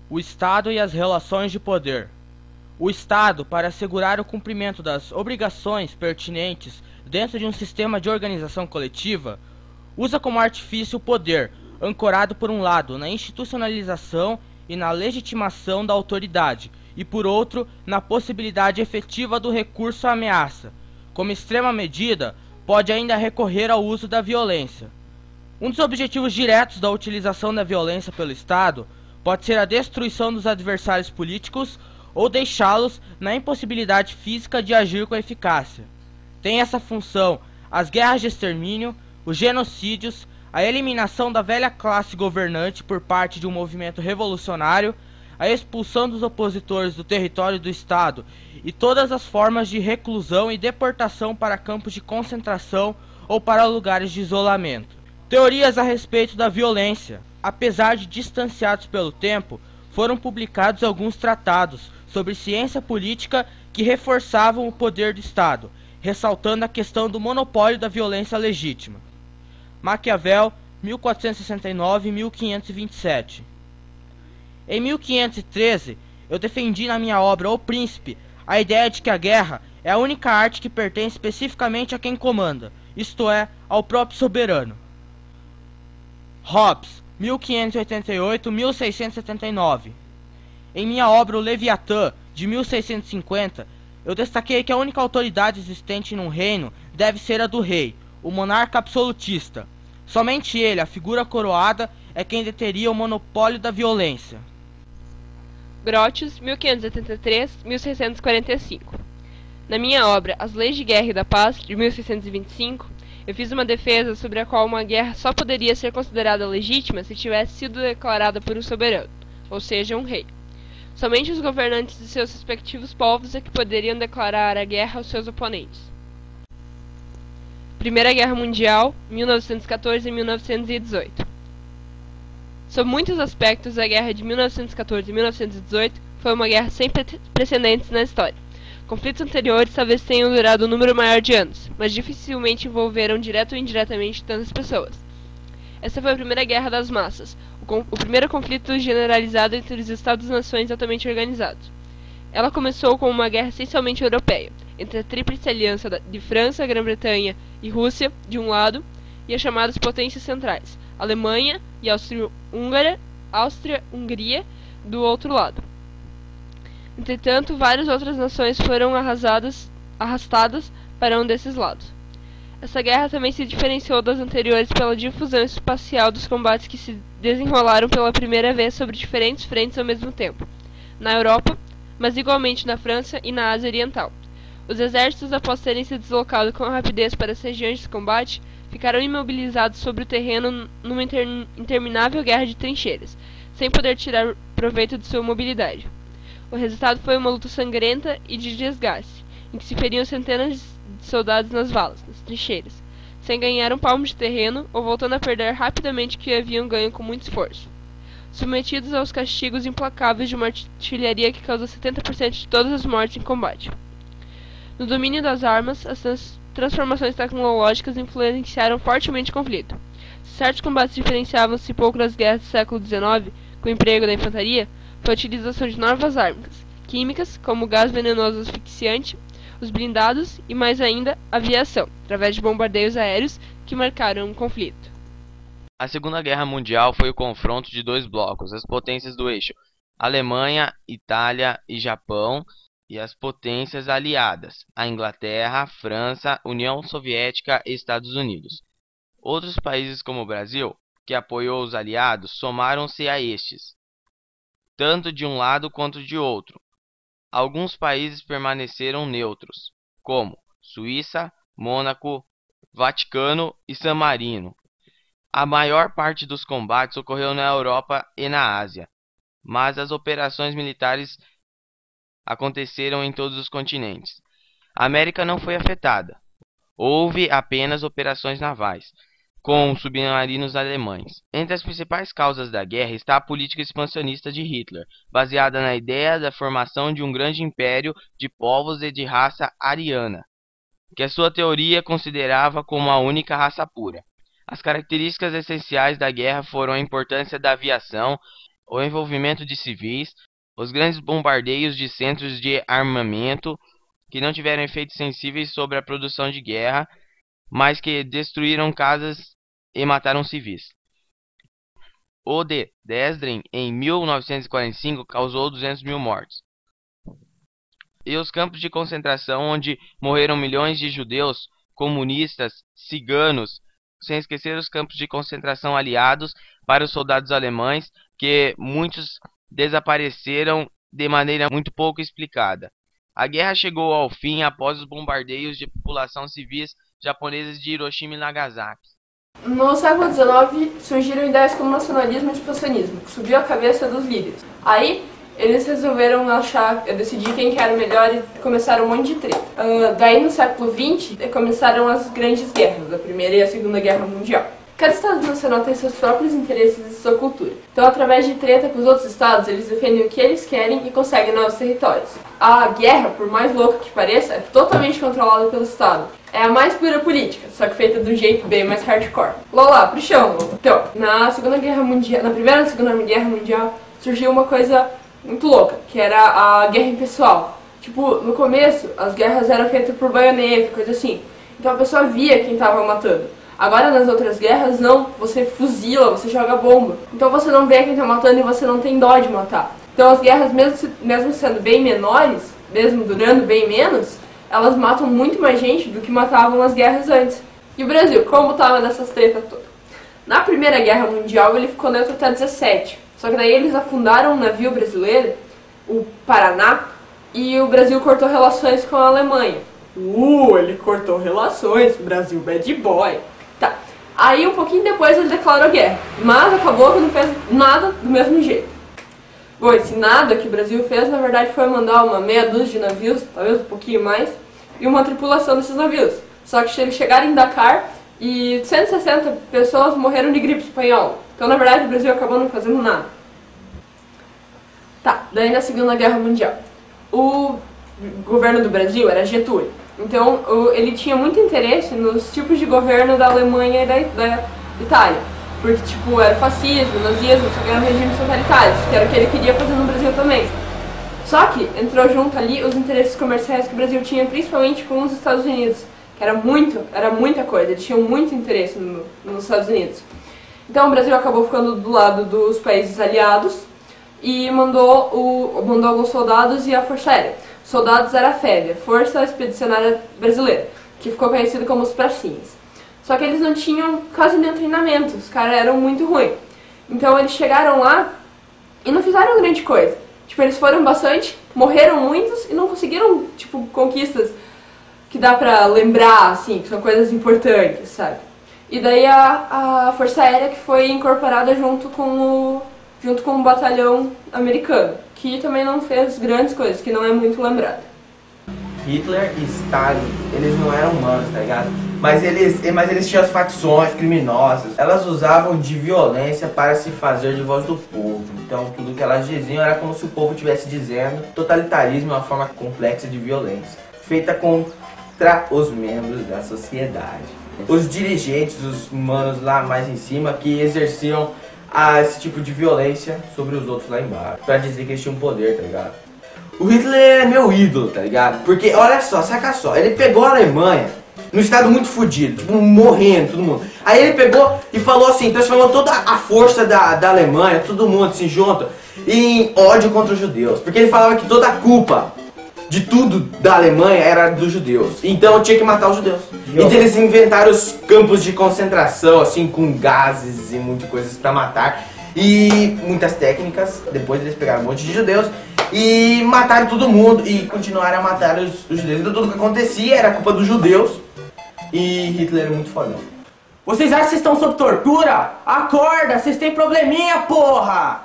O Estado e as relações de poder. O Estado, para assegurar o cumprimento das obrigações pertinentes dentro de um sistema de organização coletiva, usa como artifício o poder, ancorado por um lado na institucionalização e na legitimação da autoridade, e por outro na possibilidade efetiva do recurso à ameaça. Como extrema medida, pode ainda recorrer ao uso da violência. Um dos objetivos diretos da utilização da violência pelo Estado pode ser a destruição dos adversários políticos ou deixá-los na impossibilidade física de agir com eficácia. Tem essa função as guerras de extermínio, os genocídios, a eliminação da velha classe governante por parte de um movimento revolucionário, a expulsão dos opositores do território do Estado e todas as formas de reclusão e deportação para campos de concentração ou para lugares de isolamento. Teorias a respeito da violência. Apesar de distanciados pelo tempo, foram publicados alguns tratados sobre ciência política que reforçavam o poder do Estado, ressaltando a questão do monopólio da violência legítima. Maquiavel, 1469 e 1527. Em 1513, eu defendi na minha obra O Príncipe a ideia de que a guerra é a única arte que pertence especificamente a quem comanda, isto é, ao próprio soberano. Hobbes, 1588-1679. Em minha obra O Leviatã, de 1650, eu destaquei que a única autoridade existente num reino deve ser a do rei, o monarca absolutista. Somente ele, a figura coroada, é quem deteria o monopólio da violência. Grotius, 1583-1645. Na minha obra As Leis de Guerra e da Paz, de 1625, eu fiz uma defesa sobre a qual uma guerra só poderia ser considerada legítima se tivesse sido declarada por um soberano, ou seja, um rei. Somente os governantes de seus respectivos povos é que poderiam declarar a guerra aos seus oponentes. Primeira Guerra Mundial, 1914 e 1918. Sob muitos aspectos, a guerra de 1914 e 1918 foi uma guerra sem precedentes na história. Conflitos anteriores talvez tenham durado um número maior de anos, mas dificilmente envolveram direto ou indiretamente tantas pessoas. Essa foi a primeira guerra das massas, o primeiro conflito generalizado entre os Estados-nações altamente organizados. Ela começou com uma guerra essencialmente europeia, entre a Tríplice Aliança de França, Grã-Bretanha e Rússia, de um lado, e as chamadas potências centrais, Alemanha e Áustria-Hungria, do outro lado. Entretanto, várias outras nações foram arrastadas para um desses lados. Essa guerra também se diferenciou das anteriores pela difusão espacial dos combates que se desenrolaram pela primeira vez sobre diferentes frentes ao mesmo tempo, na Europa, mas igualmente na França e na Ásia Oriental. Os exércitos, após terem se deslocado com rapidez para as regiões de combate, ficaram imobilizados sobre o terreno numa interminável guerra de trincheiras, sem poder tirar proveito de sua mobilidade. O resultado foi uma luta sangrenta e de desgaste, em que se feriam centenas de soldados nas valas, nas trincheiras, sem ganhar um palmo de terreno ou voltando a perder rapidamente o que haviam ganho com muito esforço. Submetidos aos castigos implacáveis de uma artilharia que causou 70% de todas as mortes em combate. No domínio das armas, as transformações tecnológicas influenciaram fortemente o conflito. Se certos combates diferenciavam-se pouco das guerras do século XIX, com o emprego da infantaria, foi a utilização de novas armas químicas, como o gás venenoso asfixiante, os blindados e, mais ainda, a aviação, através de bombardeios aéreos que marcaram o conflito. A Segunda Guerra Mundial foi o confronto de dois blocos, as potências do eixo Alemanha, Itália e Japão, e as potências aliadas, a Inglaterra, França, União Soviética e Estados Unidos. Outros países como o Brasil, que apoiou os aliados, somaram-se a estes, tanto de um lado quanto de outro. Alguns países permaneceram neutros, como Suíça, Mônaco, Vaticano e San Marino. A maior parte dos combates ocorreu na Europa e na Ásia, mas as operações militares aconteceram em todos os continentes. A América não foi afetada. Houve apenas operações navais, com submarinos alemães. Entre as principais causas da guerra está a política expansionista de Hitler, baseada na ideia da formação de um grande império de povos e de raça ariana, que a sua teoria considerava como a única raça pura. As características essenciais da guerra foram a importância da aviação o envolvimento de civis, os grandes bombardeios de centros de armamento que não tiveram efeitos sensíveis sobre a produção de guerra, mas que destruíram casas e mataram civis. O de Dresden, em 1945, causou 200 mil mortos. E os campos de concentração, onde morreram milhões de judeus, comunistas, ciganos, sem esquecer os campos de concentração aliados para os soldados alemães, que muitos desapareceram de maneira muito pouco explicada. A guerra chegou ao fim após os bombardeios de população civis japonesas de Hiroshima e Nagasaki. No século XIX surgiram ideias como nacionalismo e expansionismo, que subiu a cabeça dos líderes. Aí eles resolveram decidir quem que era o melhor e começaram um monte de treta. Daí no século XX começaram as grandes guerras, a Primeira e a Segunda Guerra Mundial. Cada estado nacional tem seus próprios interesses e sua cultura. Então, através de treta com os outros estados, eles defendem o que eles querem e conseguem novos territórios. A guerra, por mais louca que pareça, é totalmente controlada pelo estado. É a mais pura política, só que feita de um jeito bem mais hardcore. Lola, pro chão. Então, na Primeira e na Segunda Guerra Mundial, surgiu uma coisa muito louca, que era a guerra impessoal. Tipo, no começo, as guerras eram feitas por baioneta, coisa assim. Então a pessoa via quem tava matando. Agora nas outras guerras não, você fuzila, você joga bomba. Então você não vê quem tá matando e você não tem dó de matar. Então as guerras, mesmo sendo bem menores, mesmo durando bem menos, elas matam muito mais gente do que matavam as guerras antes. E o Brasil, como tava nessas tretas todas? Na Primeira Guerra Mundial ele ficou neutro até 17. Só que daí eles afundaram um navio brasileiro, o Paraná, e o Brasil cortou relações com a Alemanha. Ele cortou relações, Brasil bad boy. Tá. Aí um pouquinho depois ele declarou guerra, mas acabou que não fez nada do mesmo jeito. Bom, esse nada que o Brasil fez, na verdade, foi mandar uma meia dúzia de navios, talvez um pouquinho mais, e uma tripulação desses navios. Só que eles chegaram em Dakar e 160 pessoas morreram de gripe espanhola. Então, na verdade, o Brasil acabou não fazendo nada. Tá, daí na Segunda Guerra Mundial. O governo do Brasil era Getúlio. Então, ele tinha muito interesse nos tipos de governo da Alemanha e da Itália. Porque, tipo, era fascismo, nazismo, só que eram regimes totalitários, que era o que ele queria fazer no Brasil também. Só que entrou junto ali os interesses comerciais que o Brasil tinha, principalmente com os Estados Unidos, que era muita coisa, eles tinham muito interesse nos Estados Unidos. Então o Brasil acabou ficando do lado dos países aliados e mandou alguns soldados e a Força Aérea. Soldados era a FEB, Força Expedicionária Brasileira, que ficou conhecido como os Pracinhas. Só que eles não tinham quase nenhum treinamento, os caras eram muito ruins. Então eles chegaram lá e não fizeram grande coisa. Tipo, eles foram bastante, morreram muitos e não conseguiram, tipo, conquistas que dá pra lembrar, assim, que são coisas importantes, sabe? E daí a Força Aérea que foi incorporada junto com o batalhão americano, que também não fez grandes coisas, que não é muito lembrado. Hitler e Stalin, eles não eram humanos, tá ligado? Mas eles tinham as facções criminosas, elas usavam de violência para se fazer de voz do povo. Então tudo que elas diziam era como se o povo estivesse dizendo. Totalitarismo é uma forma complexa de violência, feita contra os membros da sociedade. Os dirigentes, os humanos lá mais em cima, que exerciam esse tipo de violência sobre os outros lá embaixo, pra dizer que eles tinham poder, tá ligado? O Hitler é meu ídolo, tá ligado? Porque, olha só, saca só, ele pegou a Alemanha num estado muito fodido, tipo, morrendo, todo mundo. Aí ele pegou e falou assim, transformou toda a força da Alemanha, todo mundo assim junto, em ódio contra os judeus. Porque ele falava que toda a culpa de tudo da Alemanha era dos judeus. Então tinha que matar os judeus. Então eles inventaram os campos de concentração, assim, com gases e muitas coisas pra matar. E muitas técnicas. Depois eles pegaram um monte de judeus e mataram todo mundo. E continuaram a matar os judeus. Então tudo que acontecia era culpa dos judeus. E Hitler era muito fodão. Vocês acham que vocês estão sob tortura? Acorda, vocês têm probleminha, porra!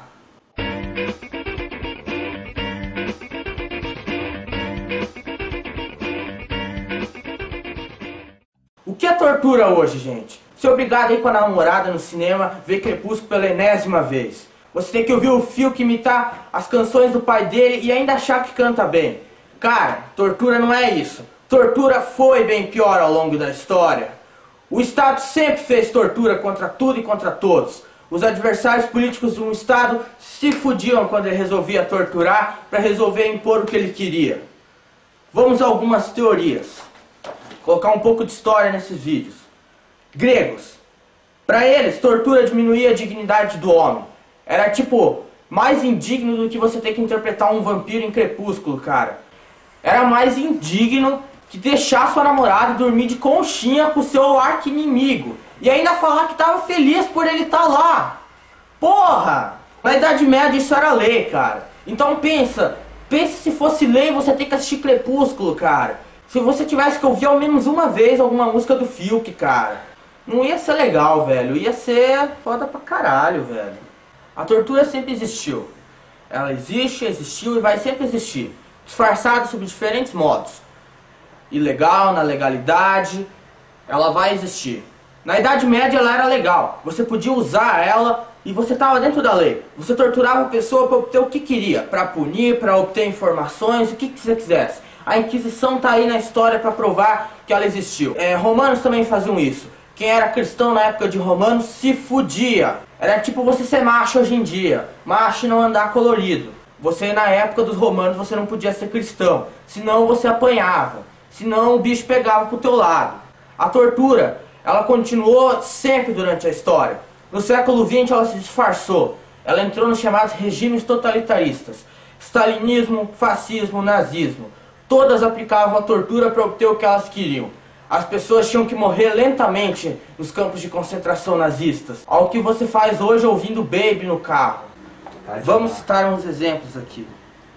O que é tortura hoje, gente? Ser obrigado a ir com a namorada no cinema, ver Crepúsculo pela enésima vez. Você tem que ouvir o Fiuk imitar as canções do pai dele e ainda achar que canta bem. Cara, tortura não é isso. Tortura foi bem pior ao longo da história. O Estado sempre fez tortura contra tudo e contra todos. Os adversários políticos de um Estado se fudiam quando ele resolvia torturar para resolver impor o que ele queria. Vamos a algumas teorias. Colocar um pouco de história nesses vídeos. Gregos. Para eles, tortura diminuía a dignidade do homem. Era tipo, mais indigno do que você ter que interpretar um vampiro em Crepúsculo, cara. Era mais indigno que deixar sua namorada dormir de conchinha com o seu arqui-inimigo. E ainda falar que tava feliz por ele estar lá. Porra! Na Idade Média isso era lei, cara. Então pensa se fosse lei você ter que assistir Crepúsculo, cara. Se você tivesse que ouvir ao menos uma vez alguma música do Fiuk, cara. Não ia ser legal, velho. Ia ser foda pra caralho, velho. A tortura sempre existiu. Ela existe, existiu e vai sempre existir. Disfarçada sob diferentes modos. Ilegal, na legalidade, ela vai existir. Na Idade Média ela era legal. Você podia usar ela e você estava dentro da lei. Você torturava a pessoa para obter o que queria. Para punir, para obter informações, o que você quisesse. A Inquisição tá aí na história para provar que ela existiu. Romanos também faziam isso. Quem era cristão na época de Romanos se fudia. Era tipo você ser macho hoje em dia. Macho e não andar colorido. Você na época dos romanos você não podia ser cristão. Senão você apanhava. Senão o bicho pegava pro teu lado. A tortura, ela continuou sempre durante a história. No século XX ela se disfarçou. Ela entrou nos chamados regimes totalitaristas. Stalinismo, fascismo, nazismo. Todas aplicavam a tortura para obter o que elas queriam. As pessoas tinham que morrer lentamente nos campos de concentração nazistas. Ao que você faz hoje ouvindo Baby no carro. Vamos citar uns exemplos aqui.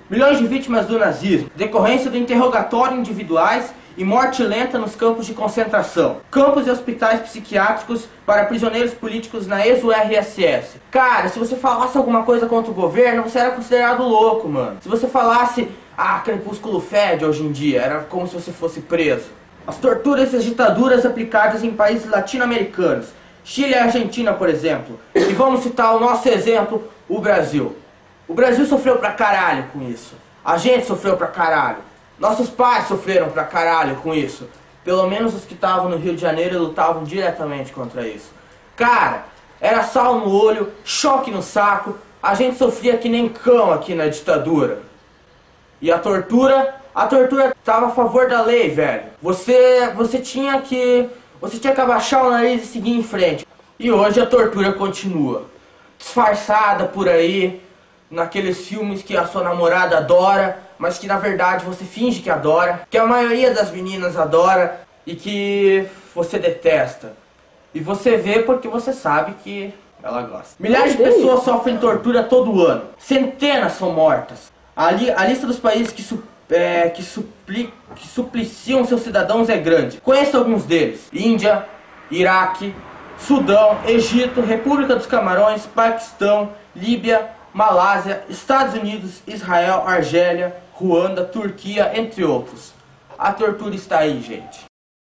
Milhões de vítimas do nazismo, decorrência do interrogatório individuais e morte lenta nos campos de concentração. Campos e hospitais psiquiátricos para prisioneiros políticos na ex-URSS. Cara, se você falasse alguma coisa contra o governo, você era considerado louco, mano. Se você falasse, Crepúsculo fede hoje em dia, era como se você fosse preso. As torturas e as ditaduras aplicadas em países latino-americanos. Chile e Argentina, por exemplo. E vamos citar o nosso exemplo, o Brasil. O Brasil sofreu pra caralho com isso. A gente sofreu pra caralho. Nossos pais sofreram pra caralho com isso. Pelo menos os que estavam no Rio de Janeiro lutavam diretamente contra isso. Cara, era sal no olho, choque no saco. A gente sofria que nem cão aqui na ditadura. E a tortura estava a favor da lei, velho. Você tinha que abaixar o nariz e seguir em frente. E hoje a tortura continua. Disfarçada por aí, naqueles filmes que a sua namorada adora, mas que na verdade você finge que adora, que a maioria das meninas adora e que você detesta. E você vê porque você sabe que ela gosta. Milhares de pessoas sofrem tortura todo ano. Centenas são mortas. A lista dos países que supliciam seus cidadãos é grande. Conheça alguns deles: Índia, Iraque, Sudão, Egito, República dos Camarões, Paquistão, Líbia, Malásia, Estados Unidos, Israel, Argélia, Ruanda, Turquia, entre outros. A tortura está aí, gente.